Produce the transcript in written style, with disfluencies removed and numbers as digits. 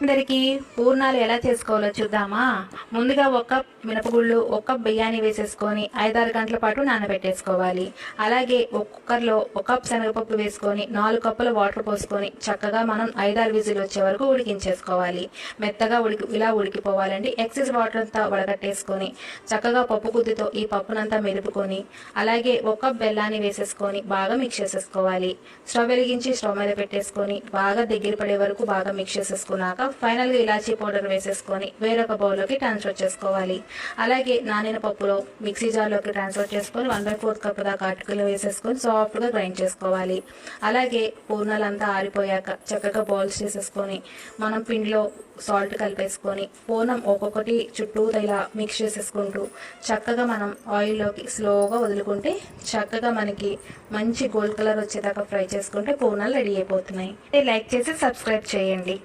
అందరికీ పూర్ణాలు ఎలా చేసుకోవాలో చూద్దామా. ముందుగా ఒక కప్ మినపగుళ్ళు, ఒక కప్ బియ్యాన్ని వేసేసుకొని 5-6 గంటల పాటు నానబెట్టేసుకోవాలి. అలాగే ఒక కుక్కర్లో ఒక కప్ శనగపప్పు వేసుకొని 4 కప్పుల వాటర్ పోసుకొని చక్కగా మనం 5-6 విజిల్ వచ్చే వరకు ఉడికించేసుకోవాలి. మెత్తగా ఇలా ఉడికిపోవాలండి. ఎక్సెస్ వాటర్ అంతా వడగట్టేసుకొని చక్కగా పప్పు గుద్దితో ఈ పప్పునంతా మెదుపుకొని అలాగే ఒక కప్ బెల్లాన్ని వేసేసుకొని బాగా మిక్స్ చేసేసుకోవాలి. స్టవ్ వెలిగించి స్టవ్ మీద పెట్టేసుకొని బాగా దగ్గర పడే వరకు బాగా మిక్స్ చేసేసుకున్నాక ఫైనల్గా ఇలాచీ పౌడర్ వేసేసుకొని వేరొక బౌల్లోకి ట్రాన్స్ఫర్ చేసుకోవాలి. అలాగే నానిన పప్పులో మిక్సీ జార్లోకి ట్రాన్స్ఫర్ చేసుకొని 1/4 కప్ దాకా అటుకులు వేసేసుకొని సాఫ్ట్గా గ్రైండ్ చేసుకోవాలి. అలాగే పూర్ణాలంతా ఆరిపోయాక చక్కగా బౌల్స్ చేసేసుకొని మనం పిండిలో సాల్ట్ కలిపేసుకొని పూర్ణం ఒక్కొక్కటి చుట్టూ ఇలా మిక్స్ చేసేసుకుంటూ చక్కగా మనం ఆయిల్లోకి స్లోగా వదులుకుంటే చక్కగా మనకి మంచి గోల్డ్ కలర్ వచ్చేదాకా ఫ్రై చేసుకుంటే పూర్ణాలు రెడీ అయిపోతున్నాయి. లైక్ చేసి సబ్స్క్రైబ్ చేయండి.